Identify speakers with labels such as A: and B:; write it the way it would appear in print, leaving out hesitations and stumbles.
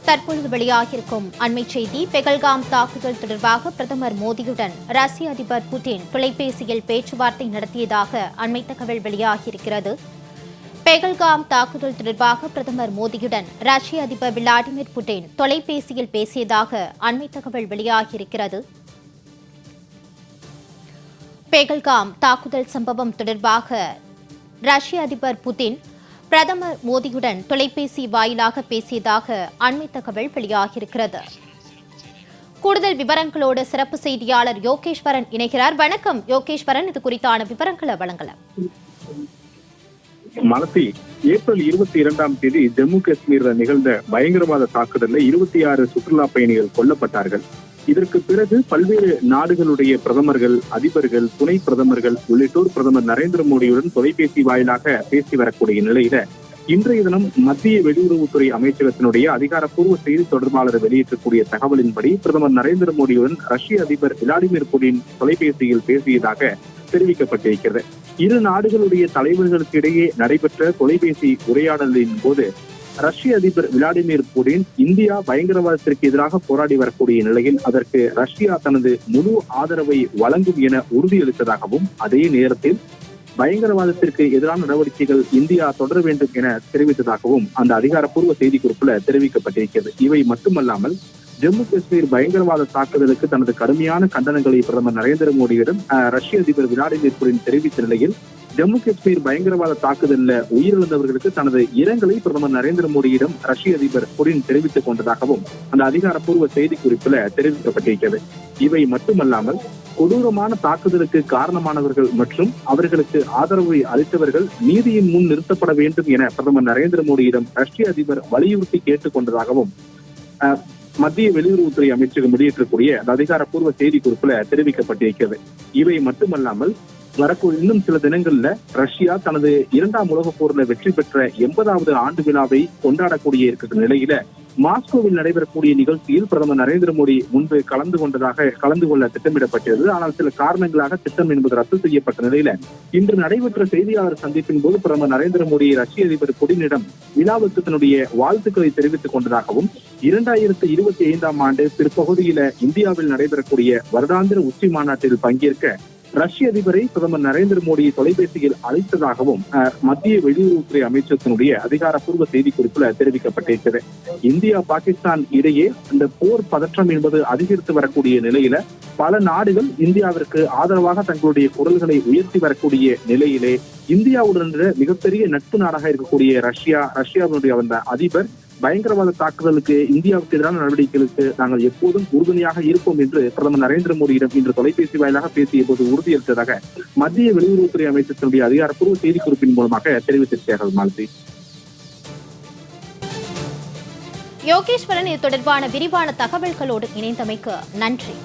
A: தற்பொழுது வெளியாகியிருக்கும் அண்மை செய்தி. பெகல்காம் தாக்குதல் தொடர்பாக பிரதமர் மோடியுடன் ரஷ்ய அதிபர் புட்டின் தொலைபேசியில் பேச்சுவார்த்தை நடத்தியதாக அண்மை தகவல் வெளியாகியிருக்கிறது. பெகல்காம் தாக்குதல் தொடர்பாக பிரதமர் மோடியுடன் ரஷ்ய அதிபர் விளாடிமிர் புட்டின் தொலைபேசியில் பேசியதாக அண்மை தகவல் வெளியாகியிருக்கிறது. பெகல்காம் தாக்குதல் சம்பவம் தொடர்பாக ரஷ்ய அதிபர் புட்டின் பிரதமர் மோடியுடன் தொலைபேசி வாயிலாக பேசியதாக அண்மை தகவல் வெளியாகியிருக்கிறது. கூடுதல் விவரங்களோடு சிறப்பு செய்தியாளர் யோகேஸ்வரன் இணைகிறார். வணக்கம் யோகேஸ்வரன், இது குறித்தான விவரங்களை வழங்கலாம்.
B: மலத்தி, ஏப்ரல் 22 ஜம்மு காஷ்மீரில் நிகழ்ந்த பயங்கரவாத தாக்குதலில் 26 சுற்றுலா பயணிகள் கொல்லப்பட்டார்கள். இதற்கு பிறகு பல்வேறு நாடுகளுடைய பிரதமர்கள், அதிபர்கள், துணை பிரதமர்கள் உள்ளிட்டோர் பிரதமர் நரேந்திர மோடியுடன் தொலைபேசி வாயிலாக பேசி வரக்கூடிய நிலையில இன்றைய தினம் மத்திய வெளியுறவுத்துறை அமைச்சகத்தினுடைய அதிகாரப்பூர்வ செய்தி தொடர்பாளர் வெளியிட்டக்கூடிய தகவலின்படி பிரதமர் நரேந்திர மோடியுடன் ரஷ்ய அதிபர் விளாடிமிர் புட்டின் தொலைபேசியில் பேசியதாக தெரிவிக்கப்பட்டிருக்கிறது. இரு நாடுகளுடைய தலைவர்களுக்கு இடையே நடைபெற்ற தொலைபேசி உரையாடலின் போது ரஷ்ய அதிபர் விளாடிமிர் புட்டின் இந்தியா பயங்கரவாதத்திற்கு எதிராக போராடி வரக்கூடிய நிலையில் அதற்கு ரஷ்யா தனது முழு ஆதரவை வழங்கும் என உறுதியளித்ததாகவும், அதே நேரத்தில் பயங்கரவாதத்திற்கு எதிரான நடவடிக்கைகள் இந்தியா தொடர வேண்டும் என தெரிவித்ததாகவும் அந்த அதிகாரப்பூர்வ செய்திக்குறிப்புல தெரிவிக்கப்பட்டிருக்கிறது. இவை மட்டுமல்லாமல் ஜம்மு காஷ்மீர் பயங்கரவாத தாக்குதலுக்கு தனது கடுமையான கண்டனங்களை பிரதமர் நரேந்திர மோடியிடம் ரஷ்ய அதிபர் விளாடிமிர் புட்டின் தெரிவித்த நிலையில் ஜம்மு காஷ்மீர் பயங்கரவாத தாக்குதலில் உயிரிழந்தவர்களுக்கு தனது இரங்கலை பிரதமர் நரேந்திர மோடியிடம் ரஷ்ய அதிபர் புட்டின் தெரிவித்துக் கொண்டதாகவும் அந்த அதிகாரப்பூர்வ செய்திக்குறிப்புல தெரிவிக்கப்பட்டிருக்கிறது. இவை மட்டுமல்லாமல் கொடூரமான தாக்குதலுக்கு காரணமானவர்கள் மற்றும் அவர்களுக்கு ஆதரவை அளித்தவர்கள் நீதியின் முன் நிறுத்தப்பட வேண்டும் என பிரதமர் நரேந்திர மோடியிடம் ரஷ்ய அதிபர் வலியுறுத்தி கேட்டுக் கொண்டதாகவும் மத்திய வெளியுறவுத்துறை அமைச்சகம் வெளியிட்டிருக்கூடிய அந்த அதிகாரப்பூர்வ செய்திக்குறிப்புல தெரிவிக்கப்பட்டிருக்கிறது. இவை மட்டுமல்லாமல் வரக்கூடிய இன்னும் சில தினங்கள்ல ரஷ்யா தனது 2ஆம் உலகப் போர்ல வெற்றி பெற்ற 80வது ஆண்டு விழாவை கொண்டாடக்கூடிய இருக்கிற நிலையில மாஸ்கோவில் நடைபெறக்கூடிய நிகழ்ச்சியில் பிரதமர் நரேந்திர மோடி முன்பு கலந்து கொள்ள திட்டமிடப்பட்டிருந்தது. ஆனால் சில காரணங்களாக திட்டம் என்பது ரத்து செய்யப்பட்ட நிலையில இன்று நடைபெற்ற செய்தியாளர் சந்திப்பின் போது பிரதமர் நரேந்திர மோடி ரஷ்ய அதிபர் புட்டினிடம் விழாவுக்கு தன்னுடைய வாழ்த்துக்களை தெரிவித்துக் கொண்டதாகவும் 2025ஆம் ஆண்டு பிற்பகுதியில இந்தியாவில் நடைபெறக்கூடிய வருடாந்திர உச்சி மாநாட்டில் பங்கேற்க ரஷ்ய அதிபரை பிரதமர் நரேந்திர மோடி தொலைபேசியில் அழைத்ததாகவும் மத்திய வெளியுறவுத்துறை அமைச்சகத்தினுடைய அதிகாரப்பூர்வ செய்திக்குறிப்புல தெரிவிக்கப்பட்டிருக்கிறது. இந்தியா பாகிஸ்தான் இடையே இந்த போர் பதற்றம் என்பது அதிகரித்து வரக்கூடிய நிலையில பல நாடுகள் இந்தியாவிற்கு ஆதரவாக தங்களுடைய குரல்களை உயர்த்தி வரக்கூடிய நிலையிலே இந்தியாவுடன் மிகப்பெரிய நட்பு நாடாக இருக்கக்கூடிய ரஷ்யாவினுடைய அந்த அதிபர் பயங்கரவாத தாக்குதலுக்கு இந்தியாவுக்கு எதிரான நடவடிக்கைகளுக்கு நாங்கள் எப்போதும் உறுதுணையாக இருப்போம் என்று பிரதமர் நரேந்திர மோடியிடம் இன்று தொலைபேசி வாயிலாக பேசிய போது உறுதியளித்ததாக மத்திய வெளியுறவுத்துறை அமைச்சகத்தினுடைய அதிகாரப்பூர்வ செய்திக்குறிப்பின் மூலமாக தெரிவித்திருக்கிறார்கள். மாலதி,
A: யோகேஸ்வரன், இது தொடர்பான விரிவான தகவல்களோடு இணைந்தமைக்கு நன்றி.